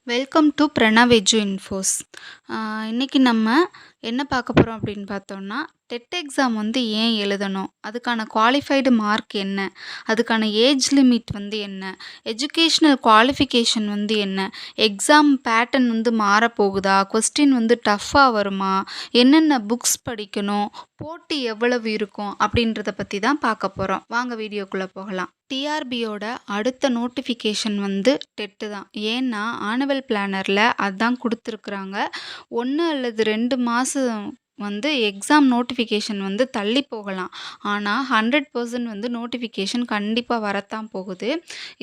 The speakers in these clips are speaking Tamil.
Welcome to Pranav Edu Infos. இன்னைக்கு நம்ம என்ன பார்க்க போகிறோம் அப்படின்னு பார்த்தோம்னா, டெட் எக்ஸாம் வந்து ஏன் எழுதணும்? அதுக்கான குவாலிஃபைடு மார்க் என்ன? அதுக்கான ஏஜ் லிமிட் வந்து என்ன? எஜுகேஷ்னல் குவாலிஃபிகேஷன் வந்து என்ன? எக்ஸாம் பேட்டர்ன் வந்து மாறப்போகுதா? கொஸ்டின் வந்து டஃப்பாக வருமா? என்னென்ன புக்ஸ் படிக்கணும்? போட்டி எவ்வளவு இருக்கும்? அப்படின்றத பற்றி தான் பார்க்க போகிறோம். வாங்க வீடியோக்குள்ளே போகலாம். டிஆர்பியோட அடுத்த நோட்டிஃபிகேஷன் வந்து டெட்டு தான். ஏன்னா ஆனுவல் பிளானரில் அதான் கொடுத்துருக்குறாங்க. 1 அல்லது 2 மாதம் வந்து எக்ஸாம் நோட்டிஃபிகேஷன் வந்து தள்ளி போகலாம். ஆனால் 100% வந்து நோட்டிஃபிகேஷன் கண்டிப்பாக வரத்தான் போகுது.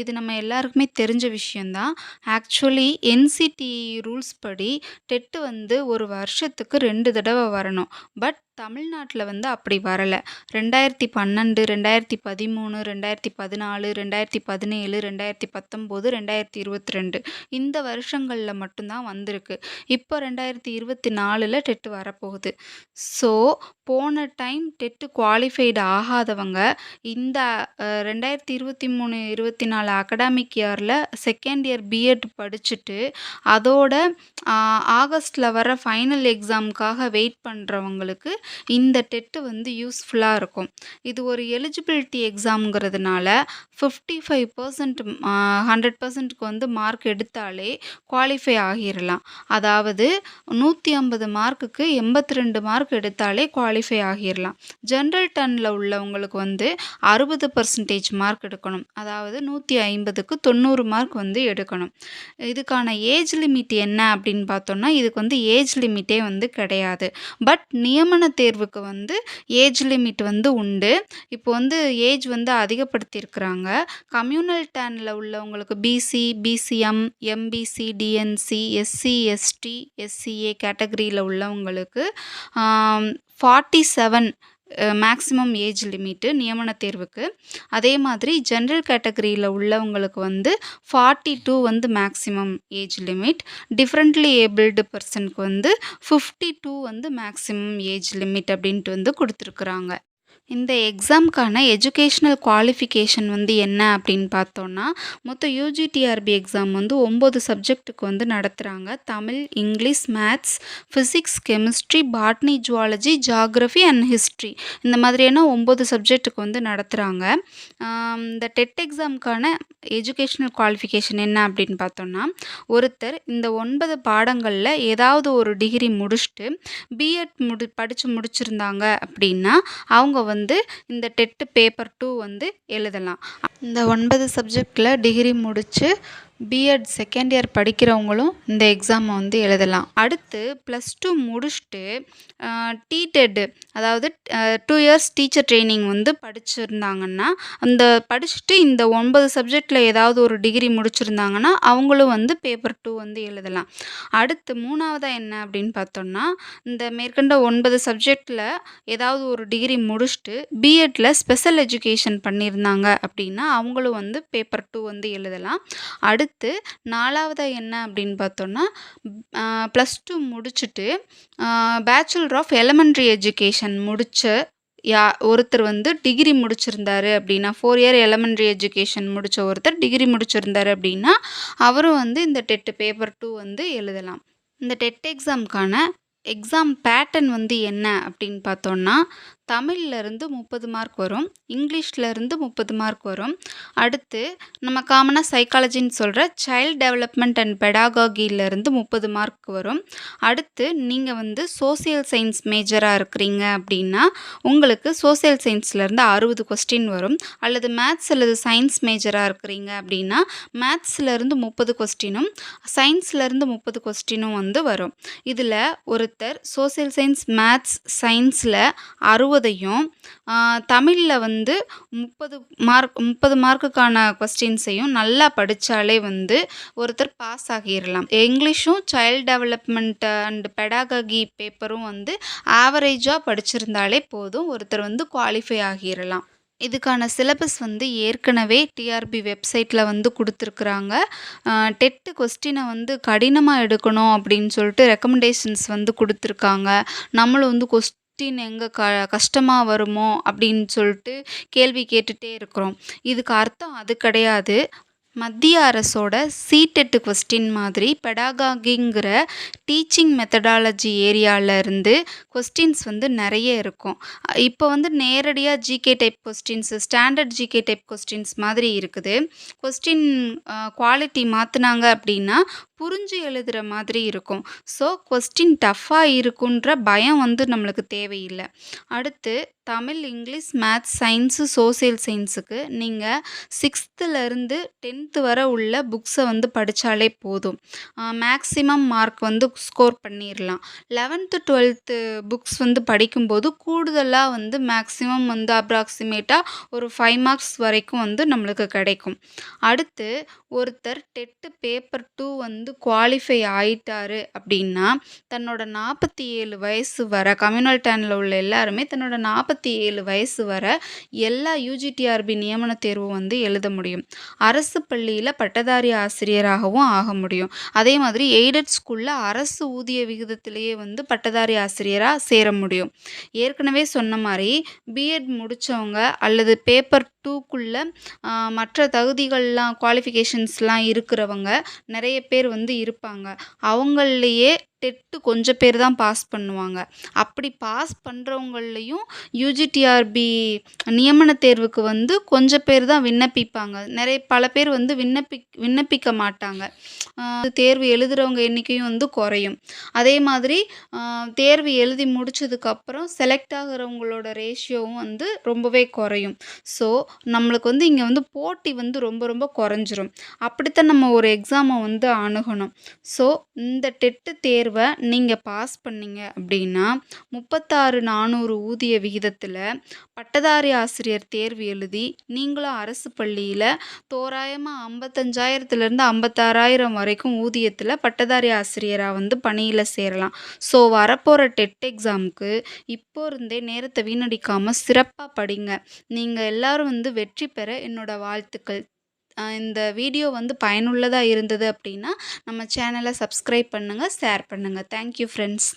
இது நம்ம எல்லாருக்குமே தெரிஞ்ச விஷயந்தான். ஆக்சுவலி என்சிடிஇ ரூல்ஸ் படி டெட்டு வந்து ஒரு வருஷத்துக்கு 2 தடவை வரணும். பட் தமிழ்நாட்டில் வந்து அப்படி வரலை. 2012, 2013, 2014, 2017, 2019, 2022 இந்த வருஷங்களில் மட்டும்தான் வந்திருக்கு. இப்போ 2024ல் டெட்டு வரப்போகுது. ஸோ போன டைம் டெட்டு குவாலிஃபைடு ஆகாதவங்க இந்த 2023, 24 அகடாமிக் இயரில் செகண்ட் இயர் பிஎட் படிச்சுட்டு அதோட ஆகஸ்டில் வர ஃபைனல் எக்ஸாமுக்காக வெயிட் பண்ணுறவங்களுக்கு இந்த டெட்டு வந்து யூஸ்ஃபுல்லாக இருக்கும். இது ஒரு எலிஜிபிலிட்டி எக்ஸாம்ங்கிறதுனால 55% 100%க்கு வந்து மார்க் எடுத்தாலே குவாலிஃபை ஆகிடலாம். அதாவது 150 மார்க்குக்கு 82 மார்க் எடுத்தாலே குவாலிஃபை ஆகிடலாம். ஜென்ரல் டர்னில் உள்ளவங்களுக்கு வந்து 60% மார்க் எடுக்கணும். அதாவது 150க்கு 90 மார்க் வந்து எடுக்கணும். இதுக்கான ஏஜ் லிமிட் என்ன அப்படின்னு பார்த்தோம்னா, இதுக்கு வந்து ஏஜ் லிமிட்டே வந்து கிடையாது. பட் நியமன தேர்வுக்கு வந்து ஏஜ் லிமிட் வந்து உண்டு. இப்போ வந்து ஏஜ் வந்து அதிகப்படுத்தியிருக்கிறாங்க. கம்யூனல் டர்னில் உள்ளவங்களுக்கு BC, BCM, MBC, DNC, SC, ST, SCA கேட்டகரியில் உள்ளவங்களுக்கு 47 மேக்ஸிமம் ஏஜ் லிமிட்டு நியமன தேர்வுக்கு. அதே மாதிரி ஜென்ரல் கேட்டகரியில் உள்ளவங்களுக்கு வந்து 42 வந்து maximum age limit. Differently abled பர்சனுக்கு வந்து 52 வந்து மேக்ஸிமம் ஏஜ் லிமிட் அப்படின்ட்டு வந்து கொடுத்துருக்குறாங்க. இந்த எக்ஸாமுக்கான எஜுகேஷ்னல் குவாலிஃபிகேஷன் வந்து என்ன அப்படின்னு பார்த்தோன்னா, மொத்தம் யூஜிடிஆர்பி எக்ஸாம் வந்து 9 சப்ஜெக்ட்டுக்கு வந்து நடத்துகிறாங்க. Tamil, English, maths, physics, chemistry, botany, zoology, geography and history இந்த மாதிரியான 9 சப்ஜெக்ட்டுக்கு வந்து நடத்துகிறாங்க. இந்த டெட் எக்ஸாமுக்கான எஜுகேஷ்னல் குவாலிஃபிகேஷன் என்ன அப்படின்னு பார்த்தோன்னா, ஒருத்தர் இந்த 9 பாடங்களில் ஏதாவது ஒரு டிகிரி முடிச்சுட்டு பிஎட் படித்து முடிச்சிருந்தாங்க அப்படின்னா அவங்க வந்து இந்த டெட்டு பேப்பர் 2 வந்து எழுதலாம். இந்த 9 சப்ஜெக்டில் டிகிரி முடித்து பிஎட் செகண்ட் இயர் படிக்கிறவங்களும் இந்த எக்ஸாமை வந்து எழுதலாம். அடுத்து +2 முடிச்சுட்டு டிடெட் அதாவது 2 இயர்ஸ் டீச்சர் ட்ரைனிங் வந்து படிச்சிருந்தாங்கன்னா, அந்த படிச்சுட்டு இந்த 9 சப்ஜெக்டில் ஏதாவது ஒரு டிகிரி முடிச்சிருந்தாங்கன்னா அவங்களும் வந்து பேப்பர் 2 வந்து எழுதலாம். அடுத்து 3வதாக என்ன அப்படின்னு பார்த்தோம்னா, இந்த மேற்கண்ட 9 சப்ஜெக்டில் ஏதாவது ஒரு டிகிரி முடிச்சுட்டு பிஎட்டில் ஸ்பெஷல் எஜுகேஷன் பண்ணியிருந்தாங்க அப்படின்னா அவங்களும் வந்து பேப்பர் 2 வந்து எழுதலாம். அடுத்து 4வதாக என்ன அப்படின்னு பார்த்தோன்னா, +2 முடிச்சுட்டு பேச்சுலர் ஆஃப் எலிமெண்ட்ரி எஜுகேஷன் முடித்த ஒருத்தர் வந்து டிகிரி முடிச்சிருந்தாரு அப்படின்னா, 4 இயர் எலிமெண்ட்ரி எஜுகேஷன் முடித்த ஒருத்தர் டிகிரி முடிச்சிருந்தாரு அப்படின்னா அவரும் வந்து இந்த டெட்டு பேப்பர் 2 வந்து எழுதலாம். இந்த டெட் எக்ஸாமுக்கான எக்ஸாம் பேட்டர்ன் வந்து என்ன அப்படின்னு பார்த்தோன்னா, தமிழ்லேருந்து 30 மார்க் வரும், இங்கிலீஷ்லேருந்து 30 மார்க் வரும். அடுத்து நம்ம காமனாக சைக்காலஜின்னு சொல்கிற சைல்ட் டெவலப்மெண்ட் அண்ட் பெடாகாகிலேருந்து 30 மார்க் வரும். அடுத்து நீங்கள் வந்து சோசியல் சயின்ஸ் மேஜராக இருக்கிறீங்க அப்படின்னா உங்களுக்கு சோசியல் சயின்ஸ்லேருந்து 60 கொஸ்டின் வரும். அல்லது மேத்ஸ் அல்லது சயின்ஸ் மேஜராக இருக்கிறீங்க அப்படின்னா மேத்ஸ்லேருந்து 30 கொஸ்டினும் சயின்ஸ்லேருந்து 30 கொஸ்டினும் வந்து வரும். இதில் ஒருத்தர் சோசியல் சயின்ஸ், மேத்ஸ், சயின்ஸில் 60ஐயும் தமிழில் வந்து 30 மார்க்குக்கான கொஸ்டின்ஸையும் நல்லா படித்தாலே வந்து ஒருத்தர் பாஸ் ஆகிடலாம். இங்கிலீஷும் சைல்ட் டெவலப்மெண்ட் அண்ட் பெடாககி பேப்பரும் வந்து ஆவரேஜாக படிச்சிருந்தாலே போதும், ஒருத்தர் வந்து குவாலிஃபை ஆகிடலாம். இதுக்கான சிலபஸ் வந்து ஏற்கனவே டிஆர்பி வெப்சைட்டில் வந்து கொடுத்துருக்குறாங்க. டெட்டு கொஸ்டினை வந்து கடினமாக எடுக்கணும் அப்படின்னு சொல்லிட்டு ரெக்கமெண்டேஷன்ஸ் வந்து கொடுத்துருக்காங்க. நம்மளும் வந்து கொஸ்டின் எங்கே கஷ்டமாக வருமோ அப்படின்னு சொல்லிட்டு கேள்வி கேட்டுகிட்டே இருக்கிறோம். இதுக்கு அர்த்தம் அது கிடையாது. மத்திய அரசோட சிடெட் கொஸ்டின் மாதிரி பெடாகாகிங்கிற டீச்சிங் மெத்தடாலஜி ஏரியால இருந்து கொஸ்டின்ஸ் வந்து நிறைய இருக்கும். இப்போ வந்து நேரடியாக GK type questions, standard GK type questions மாதிரி இருக்குது. கொஸ்டின் குவாலிட்டி மாற்றினாங்க அப்படின்னா புரிஞ்சு எழுதுகிற மாதிரி இருக்கும். ஸோ கொஸ்டின் டஃப்பாக இருக்குன்ற பயம் வந்து நம்மளுக்கு தேவையில்லை. அடுத்து Tamil, English, maths, science, social சயின்ஸுக்கு நீங்கள் 6th வரை உள்ள புக்ஸை வந்து படித்தாலே போதும். மேக்ஸிமம் மார்க் வந்து ஸ்கோர் பண்ணிடலாம். 11th 12th புக்ஸ் வந்து படிக்கும்போது கூடுதலாக வந்து மேக்ஸிமம் வந்து அப்ராக்சிமேட்டாக ஒரு 5 மார்க்ஸ் வரைக்கும் வந்து நம்மளுக்கு கிடைக்கும். அடுத்து ஒருத்தர் டெட்டு பேப்பர் 2 வந்து குவாலிஃபை ஆயிட்டாரு அப்படின்னா தன்னோட 47 வயசு வரை கம்யூனல் டேனில் உள்ள எல்லாருமே தன்னோட 47 வயசு வரை எல்லா யூஜிடிஆர்பி நியமன தேர்வு வந்து எழுத முடியும். அரசு பள்ளியில் பட்டதாரி ஆசிரியராகவும் ஆக முடியும். அதே மாதிரி எய்டட் ஸ்கூலில் அரசு ஊதிய விகிதத்திலேயே வந்து பட்டதாரி ஆசிரியராக சேர முடியும். ஏற்கனவே சொன்ன மாதிரி பிஎட் முடித்தவங்க அல்லது பேப்பர் 2க்குள்ள மற்ற தகுதிகள்லாம் குவாலிஃபிகேஷன்ஸ்லாம் இருக்கிறவங்க நிறைய பேர் வந்து இருப்பாங்க. அவங்களையே டெட்டு கொஞ்சம் பேர் தான் பாஸ் பண்ணுவாங்க. அப்படி பாஸ் பண்ணுறவங்களையும் யூஜிடிஆர்பி நியமன தேர்வுக்கு வந்து கொஞ்சம் பேர் தான் விண்ணப்பிப்பாங்க. பல பேர் வந்து விண்ணப்பிக்க மாட்டாங்க. தேர்வு எழுதுகிறவங்க எண்ணிக்கையும் வந்து குறையும். அதே மாதிரி தேர்வு எழுதி முடிச்சதுக்கப்புறம் செலக்ட் ஆகிறவங்களோட ரேஷியோவும் வந்து ரொம்பவே குறையும். ஸோ நம்மளுக்கு வந்து இங்கே வந்து போட்டி வந்து ரொம்ப ரொம்ப குறைஞ்சிரும். அப்படித்தான் நம்ம ஒரு எக்ஸாமை வந்து அணுகணும். ஸோ இந்த டெட்டு தேர்வை நீங்கள் பாஸ் பண்ணீங்க அப்படின்னா 36,400 ஊதிய விகிதத்தில் பட்டதாரி ஆசிரியர் தேர்வு எழுதி நீங்களும் அரசு பள்ளியில் தோராயமாக 55,000 56,000 வரைக்கும் ஊதியத்தில் பட்டதாரி ஆசிரியராக வந்து பணியில் சேரலாம். ஸோ வரப்போகிற டெட் எக்ஸாமுக்கு இப்போ இருந்தே நேரத்தை வீணடிக்காமல் சிறப்பாக படிங்க. நீங்கள் எல்லாரும் வந்து வெற்றி பெற என்னோட வாழ்த்துக்கள். இந்த வீடியோ வந்து பயனுள்ளதாக இருந்தது அப்படின்னா நம்ம சேனலை சப்ஸ்கிரைப் பண்ணுங்கள், ஷேர் பண்ணுங்கள். Thank you friends.